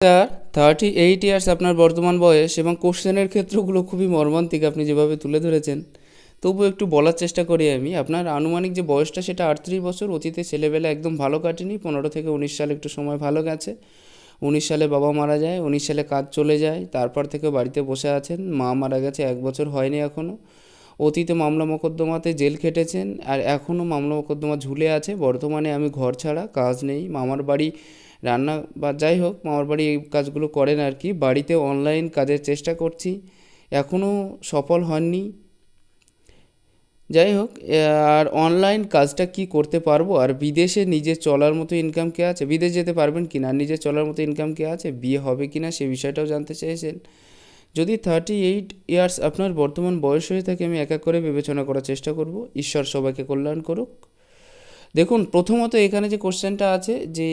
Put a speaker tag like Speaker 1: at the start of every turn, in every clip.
Speaker 1: Sir 38 years আপনার বর্তমান বয়স এবং কোশ্চেনের ক্ষেত্রগুলো খুবই মর্মান্তিক আপনি যেভাবে তুলে ধরেছেন। তবু একটু বলার চেষ্টা করি আমি। আপনার আনুমানিক যে বয়সটা সেটা 38 বছর। অতীতে ছেলেবেলা একদম ভালো কাটেনি। 15 থেকে 19 সাল একটু সময় ভালো গেছে। 19 সালে বাবা মারা যায়, 19 সালে কাজ চলে যায়, তারপর থেকে বাড়িতে বসে আছেন। মা মারা গেছে, 1 বছর হয়নি এখনও। অতীতে মামলা মোকদ্দমাতে জেল খেটেছেন আর এখনও মামলা মোকদ্দমা ঝুলে আছে। বর্তমানে আমি ঘর ছাড়া, কাজ নেই, মামার বাড়ি রান্না বা যাই হোক মামার বাড়ি এই কাজগুলো করেন আর কি। বাড়িতে অনলাইন কাজের চেষ্টা করছি, এখনও সফল হননি। যাই হোক, আর অনলাইন কাজটা কি করতে পারবো? আর বিদেশে নিজের চলার মতো ইনকাম কে আছে? বিদেশ যেতে পারবেন কি না? আর নিজের চলার মতো ইনকাম কে আছে? বিয়ে হবে কি না সে বিষয়টাও জানতে চেয়েছেন। যদি 38 ইয়ার্স আপনার বর্তমান বয়স হয়ে থাকে, আমি এক এক করে বিবেচনা করার চেষ্টা করব। ঈশ্বর সবাইকে কল্যাণ করুক। দেখুন, প্রথমত এখানে যে কোশ্চেনটা আছে যে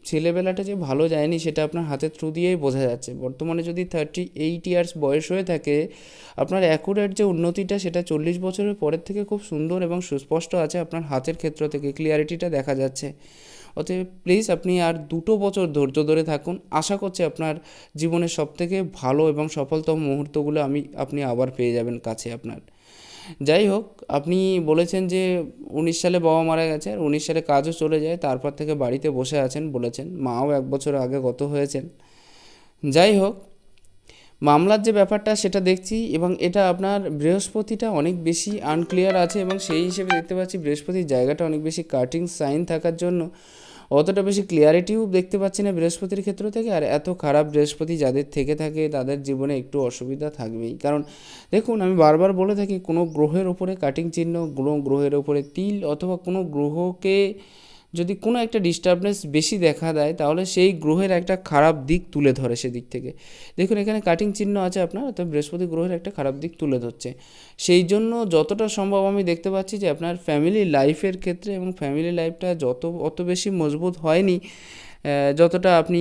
Speaker 1: ছেলেবেলাটা যে ভালো যায়নি সেটা আপনার হাতের থ্রু দিয়েই বোঝা যাচ্ছে। বর্তমানে যদি 38 ইয়ার্স বয়স হয়ে থাকে, আপনার অ্যাকুরেট যে উন্নতিটা সেটা 40 বছরের পরের থেকে খুব সুন্দর এবং সুস্পষ্ট আছে। আপনার হাতের ক্ষেত্র থেকে ক্লিয়ারিটিটা দেখা যাচ্ছে। অতএব প্লিজ আপনি আর 2 বছর ধৈর্য ধরে থাকুন। আশা করছি আপনার জীবনের সবথেকে ভালো এবং সফলতম মুহূর্তগুলো আপনি আবার পেয়ে যাবেন কাছে আপনার। যাই হোক, আপনি বলেছেন যে 19 সালে বাবা মারা গেছে আর 19 সালে কাজও চলে যায়, তারপর থেকে বাড়িতে বসে আছেন বলেছেন। মাও 1 বছর আগে গত হয়েছেন। যাই হোক, মামলার যে ব্যাপারটা সেটা দেখছি এবং এটা আপনার বৃহস্পতিটা অনেক বেশি আনক্লিয়ার আছে এবং সেই হিসেবে দেখতে পাচ্ছি বৃহস্পতির জায়গাটা অনেক বেশি কাটিং সাইন থাকার জন্য অতটা বেশি ক্লিয়ারিটিও দেখতে পাচ্ছি না বৃহস্পতির ক্ষেত্র থেকে। আর এত খারাপ বৃহস্পতি যাদের থেকে থাকে তাদের জীবনে একটু অসুবিধা থাকবেই। কারণ দেখুন, আমি বারবার বলে থাকি, কোনো গ্রহের ওপরে কাটিং চিহ্ন, কোনো গ্রহের ওপরে তিল অথবা কোনো গ্রহকে যদি কোনো একটা ডিস্টারবেন্স বেশি দেখা দেয় তাহলে সেই গ্রহের একটা খারাপ দিক তুলে ধরে সেদিক থেকে। দেখুন, এখানে কাটিং চিহ্ন আছে আপনার, অর্থাৎ বৃহস্পতি গ্রহের একটা খারাপ দিক তুলে ধরছে। সেই জন্য যতটা সম্ভব আমি দেখতে পাচ্ছি যে আপনার ফ্যামিলি লাইফের ক্ষেত্রে এবং ফ্যামিলি লাইফটা অত বেশি মজবুত হয়নি যতটা আপনি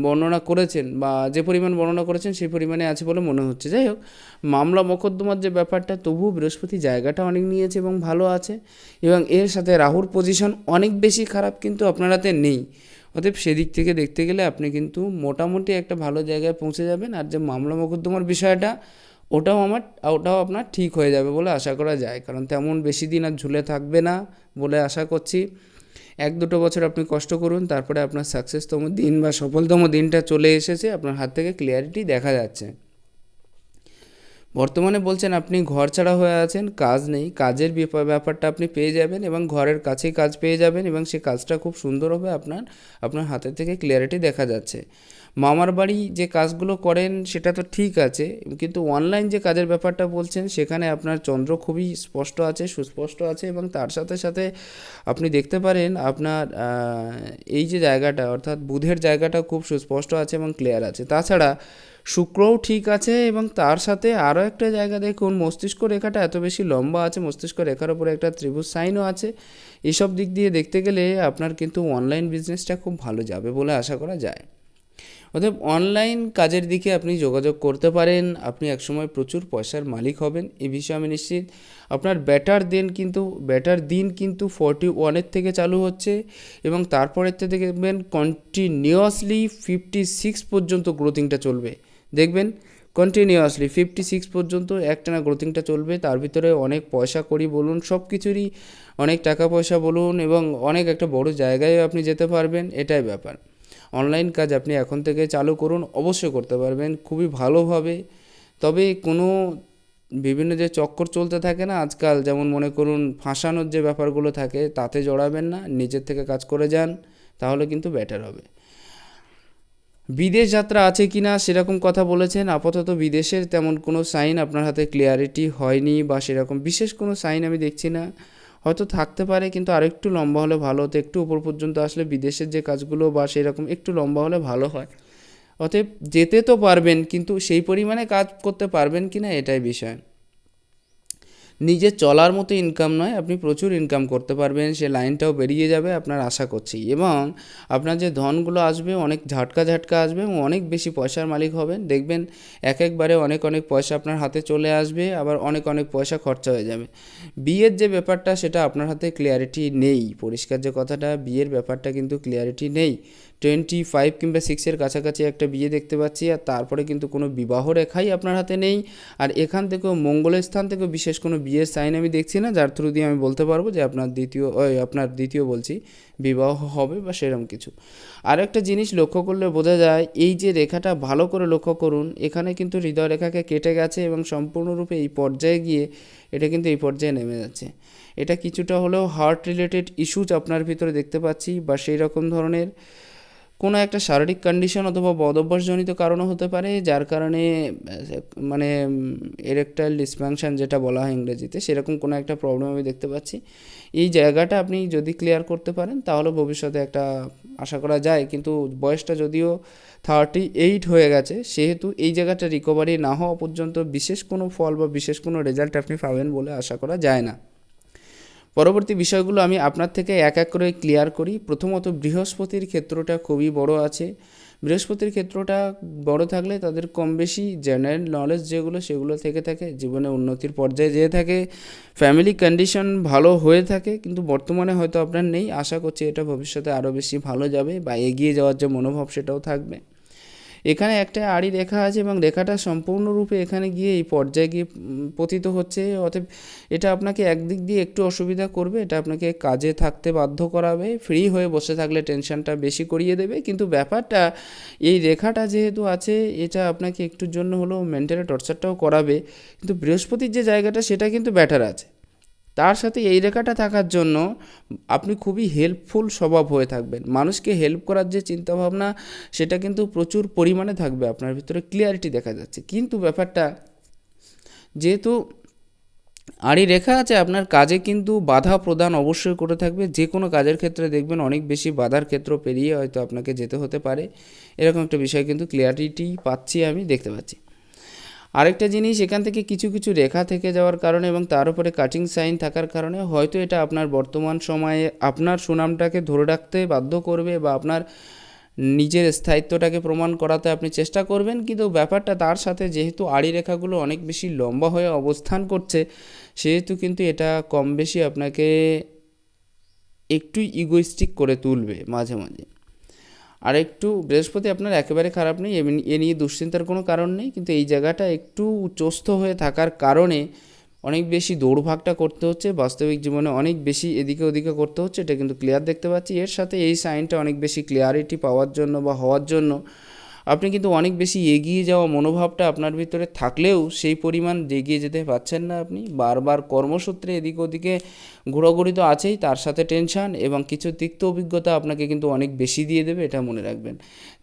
Speaker 1: বর্ণনা করেছেন, বা যে পরিমাণ বর্ণনা করেছেন সেই পরিমাণে আছে বলে মনে হচ্ছে। যাই হোক, মামলা মোকদ্দমার যে ব্যাপারটা, তবুও বৃহস্পতি জায়গাটা অনেক নিয়েছে এবং ভালো আছে, এবং এর সাথে রাহুর পজিশন অনেক বেশি খারাপ কিন্তু আপনার হাতে নেই। অতএব সেদিক থেকে দেখতে গেলে আপনি কিন্তু মোটামুটি একটা ভালো জায়গায় পৌঁছে যাবেন। আর যে মামলা মোকদ্দমার বিষয়টা, ওটাও আপনার ঠিক হয়ে যাবে বলে আশা করা যায়, কারণ তেমন বেশি দিন আর ঝুলে থাকবে না বলে আশা করছি। 1-2 বছর আপনি কষ্ট করুন, তারপরে আপনার সাকসেসতম দিন বা সফলতম দিনটা চলে এসেছে, আপনার হাত থেকে ক্লিয়ারিটি দেখা যাচ্ছে। বর্তমানে বলছেন আপনি ঘর ছাড়া হয়ে আছেন, কাজ নেই। কাজের ব্যাপারটা আপনি পেয়ে যাবেন এবং ঘরের কাছেই কাজ পেয়ে যাবেন এবং সেই কাজটা খুব সুন্দর হবে। আপনার হাতের থেকে ক্লিয়ারিটি দেখা যাচ্ছে। মামার বাড়ি যে কাজগুলো করেন সেটা তো ঠিক আছে, কিন্তু অনলাইন যে কাজের ব্যাপারটা বলছেন সেখানে আপনার চন্দ্র খুবই স্পষ্ট আছে, সুস্পষ্ট আছে, এবং তার সাথে সাথে আপনি দেখতে পারেন আপনার এই যে জায়গাটা, অর্থাৎ বুধের জায়গাটা খুব সুস্পষ্ট আছে এবং ক্লিয়ার আছে। তাছাড়া শুক্রও ঠিক আছে, এবং তার সাথে আরও একটা জায়গা দেখুন, মস্তিষ্ক রেখাটা এত বেশি লম্বা আছে, মস্তিষ্ক রেখার উপরে একটা ত্রিভুজ সাইনও আছে। এসব দিক দিয়ে দেখতে গেলে আপনার কিন্তু অনলাইন বিজনেসটা খুব ভালো যাবে বলে আশা করা যায়। অতএব অনলাইন কাজের দিকে আপনি যোগাযোগ করতে পারেন, আপনি একসময় প্রচুর পয়সার মালিক হবেন, এ বিষয়ে আমি নিশ্চিত। আপনার বেটার দিন কিন্তু 41-এর থেকে চালু হচ্ছে, এবং তারপরের থেকে দেখবেন কন্টিনিউয়াসলি 56 পর্যন্ত গ্রোথিংটা চলবে। দেখবেন কন্টিনিউয়াসলি 56 পর্যন্ত একটানা গ্রোথিংটা চলবে। তার ভিতরে অনেক পয়সা করি বলুন, সব কিছুরই অনেক টাকা পয়সা বলুন, এবং অনেক একটা বড় জায়গায় আপনি যেতে পারবেন, এটাই ব্যাপার। অনলাইন কাজ আপনি এখন থেকে চালু করুন, অবশ্যই করতে পারবেন খুবই ভালোভাবে। তবে বিভিন্ন যে চক্কর চলতে থাকে না আজকাল, যেমন মনে করুন ফাঁসানোর যে ব্যাপারগুলো থাকে, তাতে জড়াবেন না, নিজের থেকে কাজ করে যান, তাহলে কিন্তু বেটার হবে। বিদেশ যাত্রা আছে কি না সেরকম কথা বলেছেন। আপাতত বিদেশের তেমন কোনো সাইন আপনার হাতে ক্লিয়ারিটি হয়নি, বা সেরকম বিশেষ কোনো সাইন আমি দেখছি না। হয়তো থাকতে পারে, কিন্তু আরেকটু লম্বা হলে ভালো হতো। একটু উপর পর্যন্ত আসলে বিদেশের যে কাজগুলো বা সেরকম একটু লম্বা হলে ভালো হয়। অতএব যেতে তো পারবেন, কিন্তু সেই পরিমাণে কাজ করতে পারবেন কি না এটাই বিষয়। নিজের চলার মতো ইনকাম নয়, আপনি প্রচুর ইনকাম করতে পারবেন, সে লাইনটাও বেরিয়ে যাবে আপনার আশা করছি। এবং আপনার যে ধনগুলো আসবে অনেক ঝাটকা আসবে, এবং অনেক বেশি পয়সার মালিক হবেন। দেখবেন একবারে অনেক পয়সা আপনার হাতে চলে আসবে, আবার অনেক পয়সা খরচা হয়ে যাবে। বিয়ের যে ব্যাপারটা সেটা আপনার হাতে ক্লিয়ারিটি নেই, পরিষ্কার যে কথাটা, বিয়ের ব্যাপারটা কিন্তু ক্লিয়ারিটি নেই। 25 কিংবা 6-এর কাছাকাছি একটা বিয়ে দেখতে পাচ্ছি, আর তারপরে কিন্তু কোনো বিবাহ রেখাই আপনার হাতে নেই। আর এখান থেকেও মঙ্গলের স্থান থেকেও বিশেষ কোনো বিয়ের সাইন আমি দেখছি না, যার থ্রু দিয়ে আমি বলতে পারবো যে আপনার দ্বিতীয় বলছি বিবাহ হবে বা সেরকম কিছু। আর একটা জিনিস লক্ষ্য করলে বোঝা যায়, এই যে রেখাটা ভালো করে লক্ষ্য করুন, এখানে কিন্তু হৃদয় রেখাকে কেটে গেছে এবং সম্পূর্ণরূপে এই পর্যায়ে গিয়ে এটা কিন্তু এই পর্যায়ে নেমে যাচ্ছে। এটা কিছুটা হলেও হার্ট রিলেটেড ইস্যুজ আপনার ভিতরে দেখতে পাচ্ছি, বা সেই রকম ধরনের কোনো একটা শারীরিক কন্ডিশন অথবা বদভ্যাসজনিত কারণও হতে পারে, যার কারণে মানে এরেকটাইল ডিসফাংশন যেটা বলা হয় ইংরেজিতে, সেরকম কোনো একটা প্রবলেম আমি দেখতে পাচ্ছি। এই জায়গাটা আপনি যদি ক্লিয়ার করতে পারেন তাহলে ভবিষ্যতে একটা আশা করা যায়, কিন্তু বয়সটা যদিও 38 হয়ে গেছে, সেহেতু এই জায়গাটা রিকভারি না হওয়া পর্যন্ত বিশেষ কোনো ফল বা বিশেষ কোনো রেজাল্ট আপনি পাবেন বলে আশা করা যায় না। পরবর্তী বিষয়গুলো আমি আপনার থেকে এক এক করে ক্লিয়ার করি। প্রথমত বৃহস্পতির ক্ষেত্রটা খুবই বড় আছে। বৃহস্পতির ক্ষেত্রটা বড় থাকলে তাদের কম বেশি জেনারেল নলেজ যেগুলো সেগুলো থেকে থাকে, জীবনে উন্নতির পর্যায়ে যেয়ে থাকে, ফ্যামিলি কন্ডিশন ভালো হয়ে থাকে, কিন্তু বর্তমানে হয়তো আপনার নেই। আশা করছি এটা ভবিষ্যতে আরও বেশি ভালো যাবে বা এগিয়ে যাওয়ার যে মনোভাব সেটাও থাকবে। এখানে একটা আড়ি রেখা আছে এবং রেখাটা সম্পূর্ণরূপে এখানে গিয়ে এই পর্যায়ে গিয়ে পতিত হচ্ছে। অতএব এটা আপনাকে একদিক দিয়ে একটু অসুবিধা করবে, এটা আপনাকে কাজে থাকতে বাধ্য করাবে, ফ্রি হয়ে বসে থাকলে টেনশনটা বেশি করিয়ে দেবে। কিন্তু ব্যাপারটা এই রেখাটা যেহেতু আছে, এটা আপনাকে একটুর জন্য হলেও মেন্টালি টর্চারটাও করাবে, কিন্তু বৃহস্পতির যে জায়গাটা সেটা কিন্তু ব্যাটার আছে। তার সাথে এই রেখাটা থাকার জন্য আপনি খুবই হেল্পফুল স্বভাব হয়ে থাকবেন। মানুষকে হেল্প করার যে চিন্তাভাবনা সেটা কিন্তু প্রচুর পরিমাণে থাকবে, আপনার ভিতরে ক্লিয়ারিটি দেখা যাচ্ছে। কিন্তু ব্যাপারটা যেহেতু আড়ি রেখা আছে, আপনার কাজে কিন্তু বাধা প্রদান অবশ্যই করে থাকবে। যে কোনো কাজের ক্ষেত্রে দেখবেন অনেক বেশি বাধার ক্ষেত্র পেরিয়ে হয়তো আপনাকে যেতে হতে পারে, এরকম একটা বিষয় কিন্তু ক্লিয়ারিটি পাচ্ছি, আমি দেখতে পাচ্ছি। আরেকটা জিনিস, এখান থেকে কিছু কিছু রেখা থেকে যাওয়ার কারণে এবং তার উপরে কাটিং সাইন থাকার কারণে হয়তো এটা আপনার বর্তমান সময়ে আপনার সুনামটাকে ধরে রাখতে বাধ্য করবে বা আপনার নিজের স্থায়িত্বটাকে প্রমাণ করাতে আপনি চেষ্টা করবেন। কিন্তু ব্যাপারটা তার সাথে যেহেতু আড়ি রেখাগুলো অনেক বেশি লম্বা হয়ে অবস্থান করছে, সেহেতু কিন্তু এটা কম বেশি আপনাকে একটু ইগোইস্টিক করে তুলবে মাঝে মাঝে। আর একটু বৃহস্পতি আপনার একেবারে খারাপ নেই, এ নিয়ে দুশ্চিন্তার কোনো কারণ নেই, কিন্তু এই জায়গাটা একটু উচ্চস্থ হয়ে থাকার কারণে অনেক বেশি দৌড়ভাগটা করতে হচ্ছে, বাস্তবিক জীবনে অনেক বেশি এদিকে ওদিকে করতে হচ্ছে, এটা কিন্তু ক্লিয়ার দেখতে পাচ্ছি। এর সাথে এই সাইনটা অনেক বেশি ক্লিয়ারিটি পাওয়ার জন্য বা হওয়ার জন্য আপনি কিন্তু অনেক বেশি এগিয়ে যাওয়া মনোভাবটা আপনার ভিতরে থাকলেও সেই পরিমাণ এগিয়ে যেতে পারছেন না। আপনি বারবার কর্মসূত্রে এদিক ওদিকে ঘোরাঘুরি তো আছেই, তার সাথে টেনশন এবং কিছু তিক্ত অভিজ্ঞতা আপনাকে কিন্তু অনেক বেশি দিয়ে দেবে, এটা মনে রাখবেন।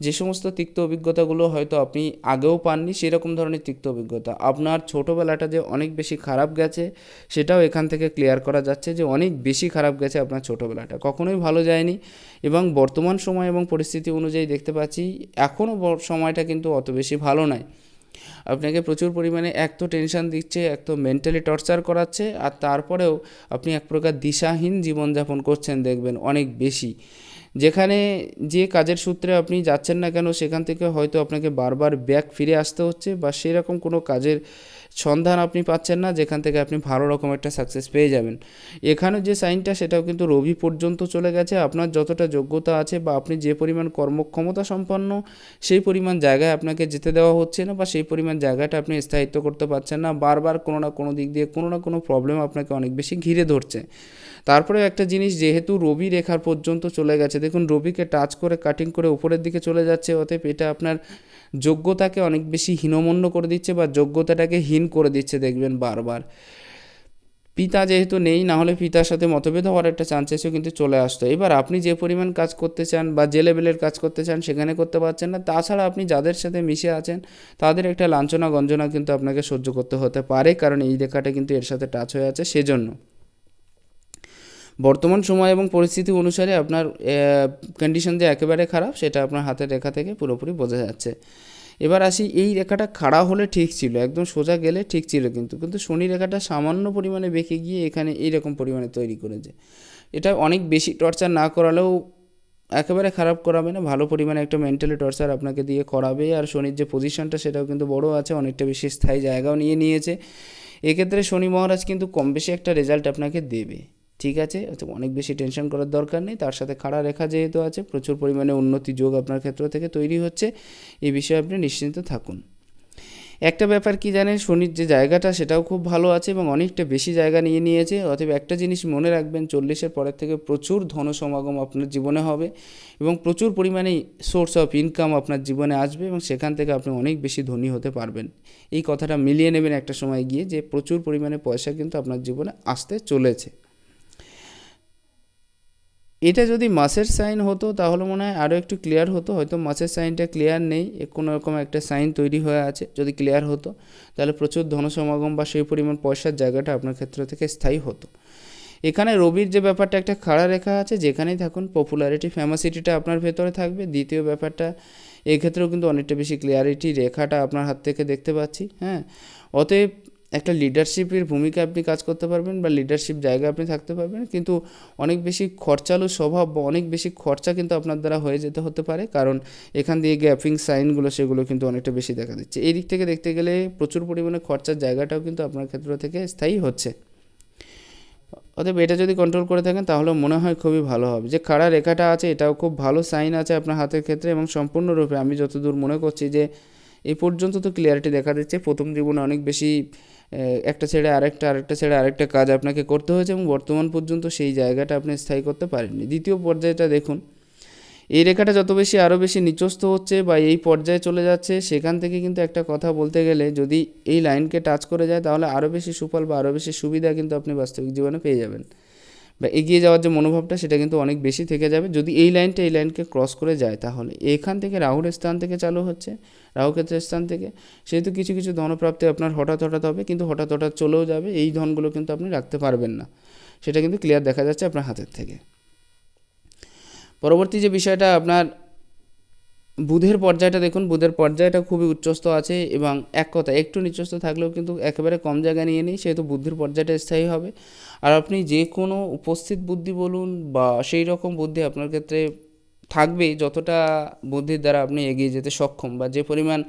Speaker 1: যে সমস্ত তিক্ত অভিজ্ঞতাগুলো হয়তো আপনি আগেও পাননি, সেরকম ধরনের তিক্ত অভিজ্ঞতা, আপনার ছোটোবেলাটা যে অনেক বেশি খারাপ গেছে সেটাও এখান থেকে ক্লিয়ার করা যাচ্ছে, যে অনেক বেশি খারাপ গেছে আপনার ছোটোবেলাটা, কখনোই ভালো যায়নি। এবং বর্তমান সময় এবং পরিস্থিতি অনুযায়ী দেখতে পাচ্ছি এখনও সময়টা কিন্তু অত বেশি ভালো নয়। আপনাকে প্রচুর পরিমাণে এক তো টেনশন দিচ্ছে, এক তো মেন্টালি টর্চার করাচ্ছে, আর তারপরেও আপনি এক প্রকার দিশাহীন জীবনযাপন করছেন দেখবেন অনেক বেশি। যেখানে যে কাজের সূত্রে আপনি যাচ্ছেন না কেন, সেখান থেকে হয়তো আপনাকে বারবার ব্যাক ফিরে আসতে হচ্ছে, বা সেরকম কোনো কাজের সন্ধান আপনি পাচ্ছেন না যেখান থেকে আপনি ভালো রকম একটা সাকসেস পেয়ে যাবেন। এখানে যে সাইনটা সেটাও কিন্তু রবি পর্যন্ত চলে গেছে। আপনার যতটা যোগ্যতা আছে বা আপনি যে পরিমাণ কর্মক্ষমতা সম্পন্ন, সেই পরিমাণ জায়গায় আপনাকে যেতে দেওয়া হচ্ছে না, বা সেই পরিমাণ জায়গাটা আপনি স্থায়িত্ব করতে পারছেন না। বারবার কোনো না কোনো দিক দিয়ে কোনো না কোনো প্রবলেম আপনাকে অনেক বেশি ঘিরে ধরছে। তারপরে একটা জিনিস, যেহেতু রবি রেখার পর্যন্ত চলে গেছে, দেখুন রবিকে টাচ করে কাটিং করে উপরের দিকে চলে যাচ্ছে, অতএব এটা আপনার যোগ্যতাকে অনেক বেশি হীনমন্য করে দিচ্ছে বা যোগ্যতাটাকে হীন করে দিচ্ছে দেখবেন বারবার। পিতা যেহেতু নেই, না হলে পিতার সাথে মতভেদ হওয়ার একটা চান্সেসও কিন্তু চলে আসতো। এবার আপনি যে পরিমাণ কাজ করতে চান বা যে লেভেলের কাজ করতে চান সেখানে করতে পারছেন না, তাছাড়া আপনি যাদের সাথে মিশে আছেন তাদের একটা লাঞ্ছনা গঞ্জনা কিন্তু আপনাকে সহ্য করতে হতে পারে, কারণ এই রেখাটা কিন্তু এর সাথে টাচ হয়ে আছে। সেজন্য বর্তমান সময় এবং পরিস্থিতি অনুসারে আপনার কন্ডিশন যে একেবারে খারাপ সেটা আপনার হাতের রেখা থেকে পুরোপুরি বোঝা যাচ্ছে। এবার আসি, এই রেখাটা খাড়া হলে ঠিক ছিল, একদম সোজা গেলে ঠিক ছিল, কিন্তু শনি রেখাটা সামান্য পরিমাণে বেঁকে গিয়ে এখানে এইরকম পরিমাণে তৈরি করেছে। এটা অনেক বেশি টর্চার না করালেও একেবারে খারাপ করাবে না, ভালো পরিমাণে একটা মেন্টালি টর্চার আপনাকে দিয়ে করাবে। আর শনির যে পজিশনটা সেটাও কিন্তু বড় আছে, অনেকটা বেশি স্থায়ী জায়গাও নিয়ে নিয়েছে। এক্ষেত্রে শনি মহারাজ কিন্তু কম বেশি একটা রেজাল্ট আপনাকে দেবে। ঠিক আছে, অনেক বেশি টেনশন করার দরকার নেই। তার সাথে খাড়া রেখা যেহেতু আছে, প্রচুর পরিমাণে উন্নতি যোগ আপনার ক্ষেত্র থেকে তৈরি হচ্ছে, এই বিষয়ে আপনি নিশ্চিন্ত থাকুন। একটা ব্যাপার কি জানেন, শনির যে জায়গাটা সেটাও খুব ভালো আছে এবং অনেকটা বেশি জায়গা নিয়ে নিয়েছে। অতএব একটা জিনিস মনে রাখবেন, 40-এর পরের থেকে প্রচুর ধন সমাগম আপনার জীবনে হবে এবং প্রচুর পরিমাণে সোর্স অফ ইনকাম আপনার জীবনে আসবে এবং সেখান থেকে আপনি অনেক বেশি ধনী হতে পারবেন। এই কথাটা মিলিয়ে নেবেন একটা সময় গিয়ে, যে প্রচুর পরিমাণে পয়সা কিন্তু আপনার জীবনে আসতে চলেছে। এটা যদি মাসের সাইন হতো তাহলে মনে হয় আরও একটু ক্লিয়ার হতো, হয়তো মাসের সাইনটা ক্লিয়ার নেই, কোনো রকম একটা সাইন তৈরি হয়ে আছে। যদি ক্লিয়ার হতো তাহলে প্রচুর ধনসমাগম বা সেই পরিমাণ পয়সার জায়গাটা আপনার ক্ষেত্র থেকে স্থায়ী হতো। এখানে রবির যে ব্যাপারটা, একটা খাড়া রেখা আছে, যেখানেই থাকুন পপুলারিটি ফেমাসিটিটা আপনার ভেতরে থাকবে। দ্বিতীয় ব্যাপারটা, এক্ষেত্রেও কিন্তু অনেকটা বেশি ক্লিয়ারিটি রেখাটা আপনার হাত থেকে দেখতে পাচ্ছি। হ্যাঁ, অতএব একটা লিডারশিপের ভূমিকা আপনি কাজ করতে পারবেন বা লিডারশিপ জায়গায় আপনি থাকতে পারবেন, কিন্তু অনেক বেশি খরচালু স্বভাব বা অনেক বেশি খরচা কিন্তু আপনার দ্বারা হয়ে যেতে হতে পারে, কারণ এখান দিয়ে গ্যাপিং সাইনগুলো সেগুলো কিন্তু অনেকটা বেশি দেখা দিচ্ছে। এই দিক থেকে দেখতে গেলে প্রচুর পরিমাণে খরচার জায়গাটাও কিন্তু আপনার ক্ষেত্র থেকে স্থায়ী হচ্ছে। অতএব এটা যদি কন্ট্রোল করে থাকেন তাহলে মনে হয় খুবই ভালো হবে। যে খাড়া রেখাটা আছে এটাও খুব ভালো সাইন আছে আপনার হাতের ক্ষেত্রে এবং সম্পূর্ণরূপে আমি যতদূর মনে করছি যে এই পর্যন্ত তো ক্লিয়ারিটি দেখা দিচ্ছে। প্রথম জীবনে অনেক বেশি একটা ছেড়ে আরেকটা, আরেকটা ছেড়ে আরেকটা কাজ আপনাকে করতে হয়েছে এবং বর্তমান পর্যন্ত সেই জায়গাটা আপনি স্থায়ী করতে পারেননি। দ্বিতীয় পর্যায়টা দেখুন, এই রেখাটা যত বেশি আরও বেশি নিচস্থ হচ্ছে বা এই পর্যায়ে চলে যাচ্ছে, সেখান থেকে কিন্তু একটা কথা বলতে গেলে যদি এই লাইনকে টাচ করে যায় তাহলে আরও বেশি সুফল বা আরও বেশি সুবিধা কিন্তু আপনি বাস্তবিক জীবনে পেয়ে যাবেন বা এগিয়ে যাওয়ার যে মনোভাবটা সেটা কিন্তু অনেক বেশি থেকে যাবে যদি এই লাইনটা এই লাইনকে ক্রস করে যায়। তাহলে এখান থেকে রাহুর স্থান থেকে চালু হচ্ছে, রাহুক্ষেত্রের স্থান থেকে, সেহেতু কিছু কিছু ধনপ্রাপ্তি আপনার হঠাৎ হঠাৎ হবে, কিন্তু হঠাৎ হঠাৎ চলেও যাবে। এই ধনগুলো কিন্তু আপনি রাখতে পারবেন না, সেটা কিন্তু ক্লিয়ার দেখা যাচ্ছে আপনার হাতের থেকে। পরবর্তী যে বিষয়টা আপনার বুধের পর্যায়টা দেখুন, বুধের পর্যায়টা খুবই উচ্চস্থ আছে এবং এক কথা একটু নিচস্থ থাকলেও কিন্তু একেবারে কম জায়গা নিয়ে নেই, সেহেতু বুদ্ধির পর্যায়টা স্থায়ী হবে। আর আপনি যে কোনো উপস্থিত বুদ্ধি বলুন বা সেই রকম বুদ্ধি আপনার ক্ষেত্রে থাকবেই, যতটা বুদ্ধির দ্বারা আপনি এগিয়ে যেতে সক্ষম বা যে পরিমাণ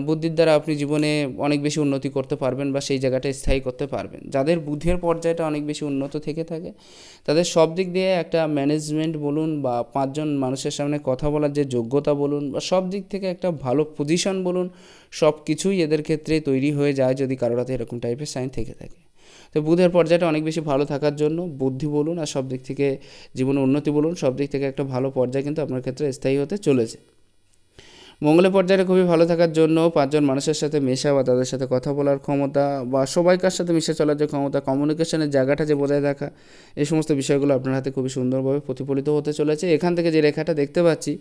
Speaker 1: বুদ্ধির দ্বারা আপনি জীবনে অনেক বেশি উন্নতি করতে পারবেন বা সেই জায়গাটা স্থায়ী করতে পারবেন। যাদের বুদ্ধির পর্যায়টা অনেক বেশি উন্নত থেকে থাকে তাদের সব দিক দিয়ে একটা ম্যানেজমেন্ট বলুন বা 5 জন মানুষের সামনে কথা বলার যে যোগ্যতা বলুন বা সব দিক থেকে একটা ভালো পজিশন বলুন, সব কিছুই এদের ক্ষেত্রে তৈরি হয়ে যায় যদি কারোর হাতে এরকম টাইপের সাইন থেকে থাকে। তো বুধের পর্যায়টা অনেক বেশি ভালো থাকার জন্য বুদ্ধি বলুন আর সব দিক থেকে জীবনে উন্নতি বলুন, সব দিক থেকে একটা ভালো পর্যায় কিন্তু আপনার ক্ষেত্রে স্থায়ী হতে চলেছে। মঙ্গলের পর্যায়ে খুবই ভালো থাকার জন্য 5 জন মানুষের সাথে মেশা বা তাদের সাথে কথা বলার ক্ষমতা বা সবাইকার সাথে মিশে চলার যে ক্ষমতা, কমিউনিকেশনের জায়গাটা যে বজায় রাখা, এই সমস্ত বিষয়গুলো আপনার হাতে খুবই সুন্দরভাবে প্রতিফলিত হতে চলেছে। এখান থেকে যে রেখাটা দেখতে পাচ্ছি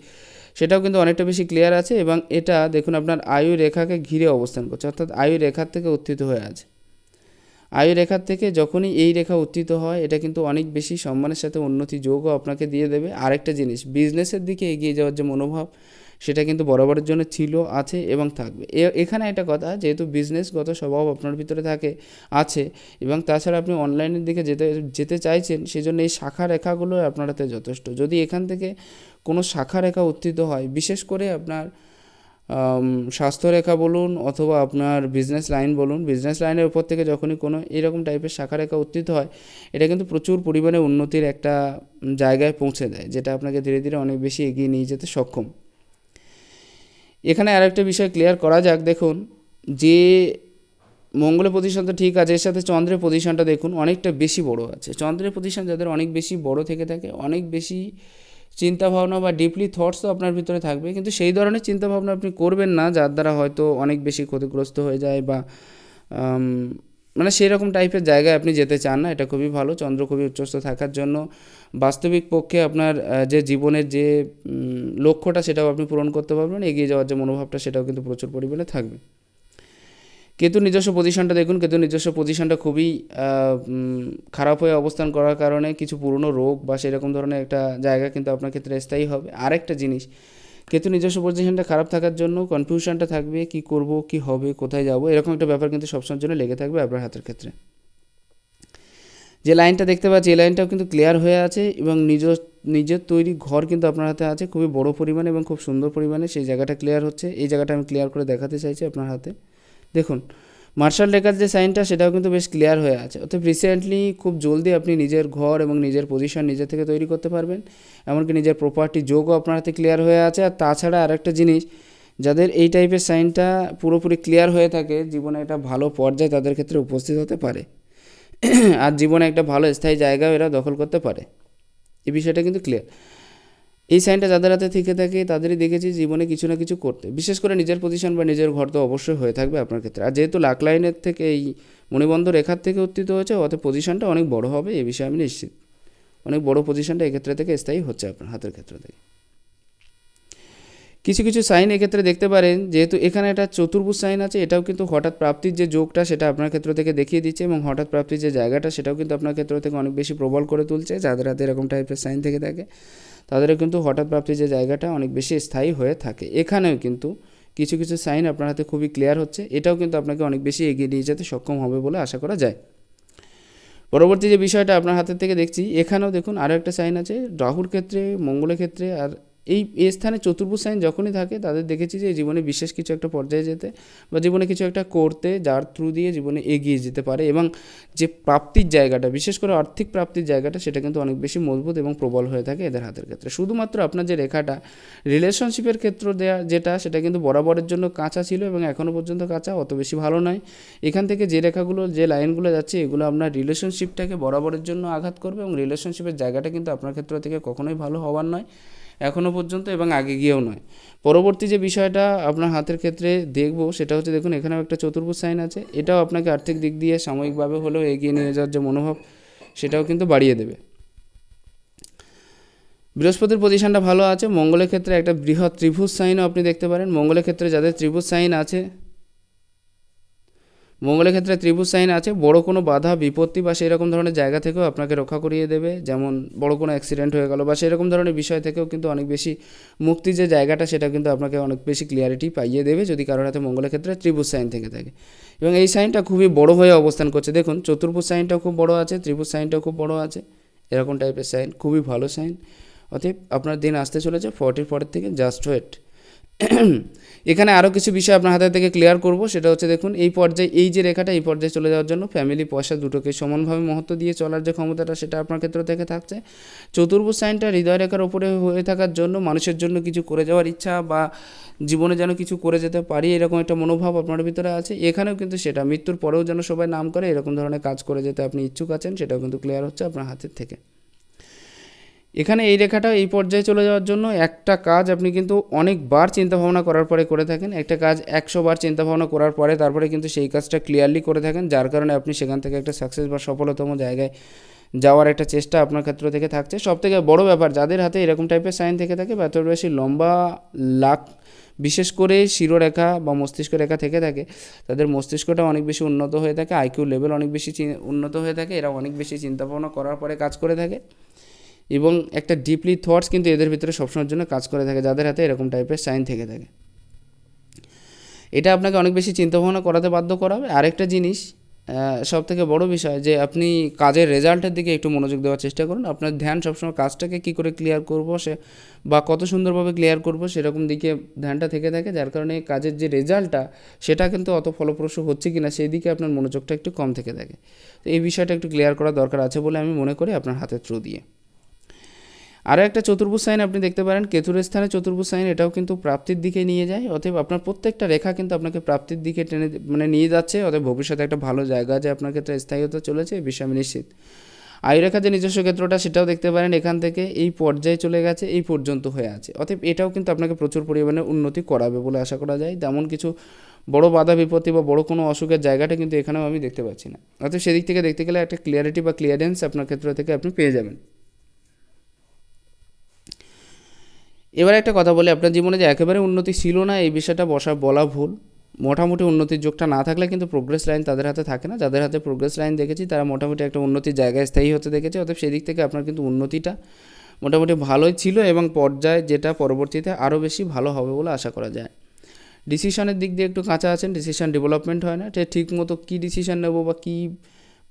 Speaker 1: সেটাও কিন্তু অনেকটা বেশি ক্লিয়ার আছে এবং এটা দেখুন আপনার আয়ু রেখাকে ঘিরে অবস্থান করছে, অর্থাৎ আয়ু রেখার থেকে উত্থিত হয়ে আছে। আয়ু রেখার থেকে যখনই এই রেখা উত্থিত হয় এটা কিন্তু অনেক বেশি সম্মানের সাথে উন্নতি যোগও আপনাকে দিয়ে দেবে। আরেকটা জিনিস, বিজনেসের দিকে এগিয়ে যাওয়ার যে মনোভাব সেটা কিন্তু বরাবরের জন্য ছিল, আছে এবং থাকবে। এখানে একটা কথা, যেহেতু বিজনেসগত স্বভাব আপনার ভিতরে থাকে, আছে এবং তাছাড়া আপনি অনলাইনের দিকে যেতে যেতে চাইছেন, সেজন্য এই শাখা রেখাগুলো আপনার হাতে যথেষ্ট। যদি এখান থেকে কোনো শাখা রেখা উত্থিত হয়, বিশেষ করে আপনার স্বাস্থ্যরেখা বলুন অথবা আপনার বিজনেস লাইন বলুন, বিজনেস লাইনের উপর থেকে যখনই কোনো এরকম টাইপের শাখারেখা উত্থিত হয়, এটা কিন্তু প্রচুর পরিমাণে উন্নতির একটা জায়গায় পৌঁছে দেয়, যেটা আপনাকে ধীরে ধীরে অনেক বেশি এগিয়ে নিয়ে যেতে সক্ষম। এখানে আরেকটা বিষয় ক্লিয়ার করা যাক, দেখুন যে মঙ্গলের পজিশন তো ঠিক আছে, এর সাথে চন্দ্রের পজিশনটা দেখুন অনেকটা বেশি বড় আছে। চন্দ্রের পজিশন যাদের অনেক বেশি বড় থেকে থাকে, অনেক বেশি চিন্তাভাবনা বা ডিপলি থটসও আপনার ভিতরে থাকবে, কিন্তু সেই ধরনের চিন্তাভাবনা আপনি করবেন না যার দ্বারা হয়তো অনেক বেশি ক্ষতিগ্রস্ত হয়ে যায় বা মানে সেই রকম টাইপের জায়গায় আপনি যেতে চান না। এটা খুবই ভালো, চন্দ্র খুবই উচ্চস্থ থাকার জন্য বাস্তবিক পক্ষে আপনার যে জীবনের যে লক্ষ্যটা সেটাও আপনি পূরণ করতে পারবেন, এগিয়ে যাওয়ার যে মনোভাবটা সেটাও কিন্তু প্রচুর পরিমাণে থাকবে। কেতু নিজস্ব পজিশনটা দেখুন, কেতু নিজস্ব পজিশনটা খুবই খারাপ হয়ে অবস্থান করার কারণে কিছু পুরনো রোগ বা সেরকম ধরনের একটা জায়গা কিন্তু আপনার ক্ষেত্রে স্থায়ী হবে। আরেকটা জিনিস, কেতু নিজস্ব পজিশনটা খারাপ থাকার জন্য কনফিউশনটা থাকবে, কি করব, কি হবে, কোথায় যাব, এরকম একটা ব্যাপার কিন্তু সবসময়ের জন্য লেগে থাকবে আপনার হাতের ক্ষেত্রে। যে লাইনটা দেখতে পাচ্ছি এই লাইনটাও কিন্তু ক্লিয়ার হয়ে আছে এবং নিজের তৈরি ঘর কিন্তু আপনার হাতে আছে খুবই বড় পরিমাণে এবং খুব সুন্দর পরিমাণে, সেই জায়গাটা ক্লিয়ার হচ্ছে। এই জায়গাটা আমি ক্লিয়ার করে দেখাতে চাইছি আপনার হাতে। দেখুন মার্শাল রেখার যে সাইনটা সেটাও কিন্তু বেশ ক্লিয়ার হয়ে আছে, অর্থাৎ রিসেন্টলি খুব জলদি আপনি নিজের ঘর এবং নিজের পজিশন নিজে থেকে তৈরি করতে পারবেন, এমনকি নিজের প্রপার্টি যোগও আপনার হাতে ক্লিয়ার হয়ে আছে। আর তাছাড়া আরেকটা জিনিস, যাদের এই টাইপের সাইনটা পুরোপুরি ক্লিয়ার হয়ে থাকে, জীবনে একটা ভালো পর্যায়ে তাদের ক্ষেত্রে উপস্থিত হতে পারে আর জীবনে একটা ভালো স্থায়ী জায়গাও এরা দখল করতে পারে, এই বিষয়টা কিন্তু ক্লিয়ার। এই সাইনটা যাদের হাতে থেকে থাকে তাদেরই দেখেছি জীবনে কিছু না কিছু করতে, বিশেষ করে নিজের পজিশন বা নিজের ঘর তো অবশ্যই হয়ে থাকবে আপনার ক্ষেত্রে। আর যেহেতু লাক লাইনের থেকে এই মণিবন্ধ রেখার থেকে উত্থিত হয়েছে, অত পজিশনটা অনেক বড় হবে, এ বিষয়ে আমি নিশ্চিত। অনেক বড় পজিশনটা এক্ষেত্রে থেকে স্থায়ী হচ্ছে আপনার হাতের ক্ষেত্র থেকে। কিছু কিছু সাইন এক্ষেত্রে দেখতে পারেন, যেহেতু এখানে একটা চতুর্ভুজ সাইন আছে, এটাও কিন্তু হঠাৎ প্রাপ্তির যে যোগটা সেটা আপনার ক্ষেত্র থেকে দেখিয়ে দিচ্ছে, এবং হঠাৎ প্রাপ্তির যে জায়গাটা সেটাও কিন্তু আপনার ক্ষেত্র থেকে অনেক বেশি প্রবল করে তুলছে। যাদের হাতে এরকম টাইপের সাইন থেকে থাকে তাদেরও কিন্তু হঠাৎ প্রাপ্তির যে জায়গাটা অনেক বেশি স্থায়ী হয়ে থাকে। এখানেও কিন্তু কিছু কিছু সাইন আপনার হাতে খুবই ক্লিয়ার হচ্ছে, এটাও কিন্তু আপনাকে অনেক বেশি এগিয়ে নিয়ে যেতে সক্ষম হবে বলে আশা করা যায়। পরবর্তী যে বিষয়টা আপনার হাতের থেকে দেখছি, এখানেও দেখুন আরও একটা সাইন আছে রাহুর ক্ষেত্রে, মঙ্গলের ক্ষেত্রে। আর এই স্থানে চতুর্ভুজ সাইন যখনই থাকে তাদের দেখেছি যে জীবনে বিশেষ কিছু একটা পর্যায়ে যেতে বা জীবনে কিছু একটা করতে, যার থ্রু দিয়ে জীবনে এগিয়ে যেতে পারে, এবং যে প্রাপ্তির জায়গাটা, বিশেষ করে আর্থিক প্রাপ্তির জায়গাটা, সেটা কিন্তু অনেক বেশি মজবুত এবং প্রবল হয়ে থাকে এদের হাতের ক্ষেত্রে। শুধুমাত্র আপনার যে রেখাটা রিলেশনশিপের ক্ষেত্র দেওয়া যেটা, সেটা কিন্তু বরাবরের জন্য কাঁচা ছিল এবং এখনও পর্যন্ত কাঁচা, অত বেশি ভালো নয়। এখান থেকে যে রেখাগুলো, যে লাইনগুলো যাচ্ছে, এগুলো আপনার রিলেশনশিপটাকে বরাবরের জন্য আঘাত করবে, এবং রিলেশনশিপের জায়গাটা কিন্তু আপনার ক্ষেত্র থেকে কখনোই ভালো হওয়ার নয় এখনও পর্যন্ত, এবং আগে গিয়েও নয়। পরবর্তী যে বিষয়টা আপনার হাতের ক্ষেত্রে দেখব সেটা হচ্ছে, দেখুন এখানেও একটা চতুর্ভুজ সাইন আছে, এটাও আপনাকে আর্থিক দিক দিয়ে সাময়িকভাবে হলেও এগিয়ে নিয়ে যাওয়ার যে মনোভাব সেটাও কিন্তু বাড়িয়ে দেবে। বৃহস্পতির পজিশনটা ভালো আছে, মঙ্গলের ক্ষেত্রে একটা বৃহৎ ত্রিভুজ সাইনও আপনি দেখতে পারেন। মঙ্গলের ক্ষেত্রে যাদের ত্রিভুজ সাইন আছে, মঙ্গলের ক্ষেত্রে ত্রিভুজ সাইন আছে, বড় কোনো বাধা বিপত্তি বা সেই রকম ধরনের জায়গা থেকেও আপনাকে রক্ষা করিয়ে দেবে, যেমন বড় কোনো অ্যাক্সিডেন্ট হয়ে গেল বা সেই রকম ধরনের বিষয় থেকেও কিন্তু অনেক বেশি মুক্তির যে জায়গাটা সেটা কিন্তু আপনাকে অনেক বেশি ক্লিয়ারিটি পাইয়ে দেবে যদি কারোর হাতে মঙ্গলের ক্ষেত্রে ত্রিভুজ সাইন থেকে থাকে। এবং এই সাইনটা খুবই বড় হয়ে অবস্থান করছে, দেখুন চতুর্ভুজ সাইনটাও খুব বড় আছে, ত্রিভুজ সাইনটাও খুব বড় আছে, এরকম টাইপের সাইন খুবই ভালো সাইন। অতএব আপনার দিন আসতে চলেছে 40 পরের থেকে, জাস্ট ওয়েট। এখানে আরও কিছু বিষয় আপনার হাতের থেকে ক্লিয়ার করব, সেটা হচ্ছে দেখুন এই পর্যায়ে, এই যে রেখাটা এই পর্যায়ে চলে যাওয়ার জন্য ফ্যামিলি পয়সা দুটোকে সমানভাবে মহত্ব দিয়ে চলার যে ক্ষমতাটা সেটা আপনার ক্ষেত্র থেকে থাকছে। চতুর্ভুজ সাইনটা হৃদয় রেখার ওপরে হয়ে থাকার জন্য মানুষের জন্য কিছু করে যাওয়ার ইচ্ছা বা জীবনে যেন কিছু করে যেতে পারি এরকম একটা মনোভাব আপনার ভিতরে আছে। এখানেও কিন্তু সেটা মৃত্যুর পরেও যেন সবাই নাম করে এরকম ধরনের কাজ করে যেতে আপনি ইচ্ছুক আছেন, সেটাও কিন্তু ক্লিয়ার হচ্ছে আপনার হাতের থেকে। এখানে এই রেখাটা এই পর্যায়ে চলে যাওয়ার জন্য একটা কাজ আপনি কিন্তু অনেকবার চিন্তাভাবনা করার পরে করে থাকেন, একটা কাজ 100 বার চিন্তাভাবনা করার পরে তারপরে কিন্তু সেই কাজটা ক্লিয়ারলি করে থাকেন, যার কারণে আপনি সেখান থেকে একটা সাকসেস বা সফলতম জায়গায় যাওয়ার একটা চেষ্টা আপনার ক্ষেত্র থেকে থাকছে। সবথেকে বড় ব্যাপার, যাদের হাতে এরকম টাইপের সাইন থেকে থাকে বা এত বেশি লম্বা লাক, বিশেষ করে শিরোরেখা বা মস্তিষ্ক রেখা থেকে থাকে, তাদের মস্তিষ্কটা অনেক বেশি উন্নত হয়ে থাকে, আইকিউ লেভেল অনেক বেশি উন্নত হয়ে থাকে, এরা অনেক বেশি চিন্তাভাবনা করার পরে কাজ করে থাকে, এবং একটা ডিপলি থটস কিন্তু এদের ভিতরে সবসময়ের জন্য কাজ করে থাকে যাদের হাতে এরকম টাইপের সাইন থেকে থাকে। এটা আপনাকে অনেক বেশি চিন্তাভাবনা করাতে বাধ্য করাবে। আরেকটা জিনিস, সবথেকে বড় বিষয়, যে আপনি কাজের রেজাল্টের দিকে একটু মনোযোগ দেওয়ার চেষ্টা করুন। আপনার ধ্যান সবসময় কাজটাকে কী করে ক্লিয়ার করব সে বা কত সুন্দরভাবে ক্লিয়ার করব সেরকম দিকে ধ্যানটা থেকে থাকে, যার কারণে কাজের যে রেজাল্টটা সেটা কিন্তু অত ফলপ্রসূ হচ্ছে কি না সেই দিকে আপনার মনোযোগটা একটু কম থেকে থাকে। তো এই বিষয়টা একটু ক্লিয়ার করা দরকার আছে বলে আমি মনে করি আপনার হাতের থ্রু দিয়ে। আরও একটা চতুর্ভুজ সাইন আপনি দেখতে পারেন, কেতুর স্থানে চতুর্ভুজ সাইন, এটাও কিন্তু প্রাপ্তির দিকে নিয়ে যায়। অতএব আপনার প্রত্যেকটা রেখা কিন্তু আপনাকে প্রাপ্তির দিকে টেনে নিয়ে যাচ্ছে, অতএব ভবিষ্যতে একটা ভালো জায়গা যে আপনার ক্ষেত্রে স্থায়ী হতে চলেছে এই বিষয়ে আমি নিশ্চিত। আয়ুরেখা যে নিজস্ব ক্ষেত্রটা সেটাও দেখতে পারেন, এখান থেকে এই পর্যায়ে চলে গেছে, এই পর্যন্ত হয়ে আছে, অতএব এটাও কিন্তু আপনাকে প্রচুর পরিমাণে উন্নতি করাবে বলে আশা করা যায়। তেমন কিছু বড় বাধা বিপত্তি বা বড় কোনো অসুখের জায়গাটা কিন্তু এখানেও আমি দেখতে পাচ্ছি না, অতএব সেদিক থেকে দেখতে গেলে একটা ক্লিয়ারিটি বা ক্লিয়ারেন্স আপনার ক্ষেত্র থেকে আপনি পেয়ে যাবেন। এবার একটা কথা বলি, আপনার জীবনে যে একেবারে উন্নতি ছিল না এই বিষয়টা বলা ভুল। মোটামুটি উন্নতির যোগটা না থাকলে কিন্তু প্রোগ্রেস লাইন তাদের হাতে থাকে না। যাদের হাতে প্রোগ্রেস লাইন দেখেছি তারা মোটামুটি একটা উন্নতির জায়গায় স্থায়ী হতে দেখেছে, অতএব সেদিক থেকে আপনার কিন্তু উন্নতিটা মোটামুটি ভালোই ছিল, এবং পর্যায়ে যেটা পরবর্তীতে আরও বেশি ভালো হবে বলে আশা করা যায়। ডিসিশনের দিক দিয়ে একটু কাঁচা আছেন, ডিসিশন ডেভেলপমেন্ট হয় না, ঠিক মতো কী ডিসিশন নেব বা কী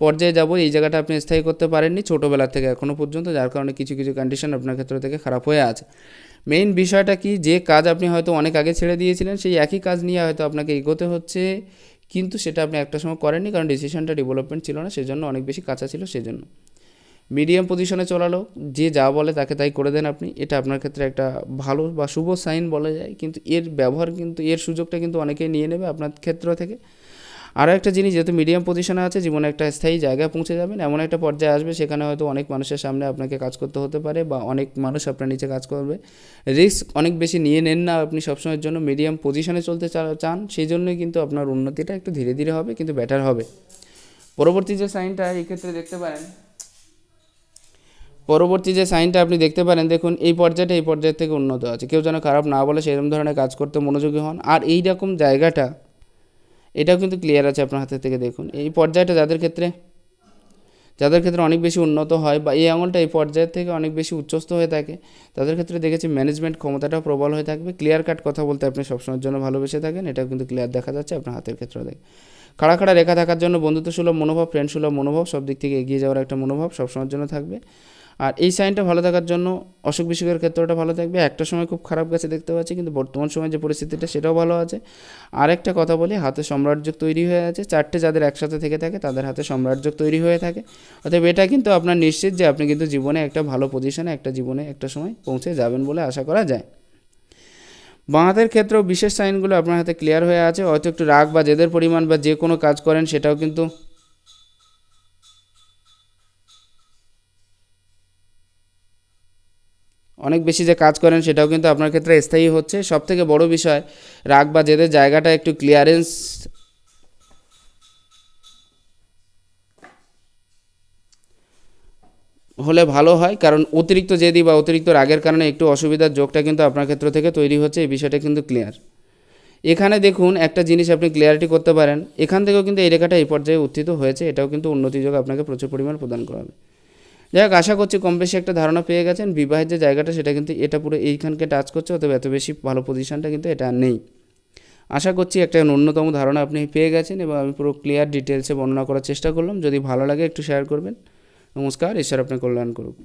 Speaker 1: পর্যায়ে যাব এই জায়গাটা আপনি স্থায়ী করতে পারেননি ছোটোবেলা থেকে এখনও পর্যন্ত, যার কারণে কিছু কিছু কন্ডিশন আপনার ক্ষেত্র থেকে খারাপ হয়ে আছে। মেইন বিষয়টা কি, যে কাজ আপনি হয়তো অনেক আগে ছেড়ে দিয়েছিলেন সেই একই কাজ নিয়ে হয়তো আপনাকে এগোতে হচ্ছে, কিন্তু সেটা আপনি একটা সময় করেননি, কারণ ডিসিশনটা ডেভেলপমেন্ট ছিল না, সেজন্য অনেক বেশি কাঁচা ছিল সেজন্য। মিডিয়াম পজিশনে চলালো, যে যা বলে তাকে তাই করে দেন আপনি, এটা আপনার ক্ষেত্রে একটা ভালো বা শুভ সাইন বলা যায়, কিন্তু এর ব্যবহার কিন্তু এর সুযোগটা কিন্তু অনেকেই নিয়ে নেবে আপনার ক্ষেত্র থেকে। আরও একটা জিনিস, যেহেতু মিডিয়াম পজিশনে আছে, জীবনে একটা স্থায়ী জায়গায় পৌঁছে যাবেন, এমন একটা পর্যায়ে আসবে সেখানে হয়তো অনেক মানুষের সামনে আপনাকে কাজ করতে হতে পারে, বা অনেক মানুষ আপনার নিচে কাজ করবে। রিস্ক অনেক বেশি নিয়ে নেন না আপনি সবসময়ের জন্য, মিডিয়াম পজিশনে চলতে চান, সেই জন্যই কিন্তু আপনার উন্নতিটা একটু ধীরে ধীরে হবে, কিন্তু বেটার হবে। পরবর্তী যে সাইনটা এই ক্ষেত্রে দেখতে পারেন, আপনি দেখতে পারেন, দেখুন এই পর্যায়টা এই পর্যায়ের থেকে উন্নত আছে, কেউ যেন খারাপ না বলে সেরকম ধরনের কাজ করতে মনোযোগী হন। আর এই রকম জায়গাটা এটাও কিন্তু ক্লিয়ার আছে আপনার হাতের থেকে। দেখুন এই পর্যায়টা যাদের ক্ষেত্রে অনেক বেশি উন্নত হয়, বা এই আঙুলটা এই পর্যায়ের থেকে অনেক বেশি উচ্চস্থ হয়ে থাকে, তাদের ক্ষেত্রে দেখেছি ম্যানেজমেন্ট ক্ষমতাটাও প্রবল হয়ে থাকবে, ক্লিয়ার কাট কথা বলতে আপনি সবসময়ের জন্য ভালোবেসে থাকেন, এটাও কিন্তু ক্লিয়ার দেখা যাচ্ছে আপনার হাতের ক্ষেত্রে। দেখে খাড়া খাড়া রেখা থাকার জন্য বন্ধুত্বসুলভ মনোভাব, ফ্রেন্ডসুলভ মনোভাব, সব দিক থেকে এগিয়ে যাওয়ার একটা মনোভাব সবসময়ের জন্য থাকবে। আর এই সাইনটা ভালো থাকার জন্য অসুখ বিসুখের ক্ষেত্রটা ভালো থাকবে। একটা সময় খুব খারাপ গেছে দেখতে পাচ্ছি, কিন্তু বর্তমান সময় যে পরিস্থিতিটা সেটাও ভালো আছে। আরেকটা কথা বলি, হাতে সম্রাটযোগ তৈরি হয়ে আছে, চারটে যাদের একসাথে থেকে থাকে তাদের হাতে সম্রাটযোগ তৈরি হয়ে থাকে। অতএব এটা কিন্তু আপনার নিশ্চিত যে আপনি কিন্তু জীবনে একটা ভালো পজিশনে জীবনে একটা সময় পৌঁছে যাবেন বলে আশা করা যায়। বাঁ হাতের ক্ষেত্রেও বিশেষ সাইনগুলো আপনার হাতে ক্লিয়ার হয়ে আছে, হয়তো একটু রাগ বা জেদের পরিমাণ, বা যে কোনো কাজ করেন সেটাও কিন্তু অনেক বেশি যে কাজ করেন সেটাও কিন্তু আপনার ক্ষেত্রে স্থায়ী হচ্ছে। সবথেকে বড় বিষয়, রাগ বা জেদের জায়গাটা একটু ক্লিয়ারেন্স হলে ভালো হয়, কারণ অতিরিক্ত জেদি বা অতিরিক্ত রাগের কারণে একটু অসুবিধার যোগটা কিন্তু আপনার ক্ষেত্র থেকে তৈরি হচ্ছে, এই বিষয়টা কিন্তু ক্লিয়ার। এখানে দেখুন একটা জিনিস আপনি ক্লিয়ারিটি করতে পারেন, এখান থেকেও কিন্তু এই রেখাটা এই পর্যায়ে উত্থিত হয়েছে, এটাও কিন্তু উন্নতি যোগ আপনাকে প্রচুর পরিমাণ প্রদান করাবে। যাই হোক, আশা করছি কম বেশি একটা ধারণা পেয়ে গেছেন। বিবাহের যে জায়গাটা সেটা কিন্তু এটা পুরো এইখানকে টাচ করছে, অতএব এত বেশি ভালো পজিশনটা কিন্তু এটা নেই। আশা করছি একটা ন্যূনতম ধারণা আপনি পেয়ে গেছেন, এবং আমি পুরো ক্লিয়ার ডিটেলসে বর্ণনা করার চেষ্টা করলাম। যদি ভালো লাগে একটু শেয়ার করবেন। নমস্কার, ঈশ্বর আপনার কল্যাণ করুক।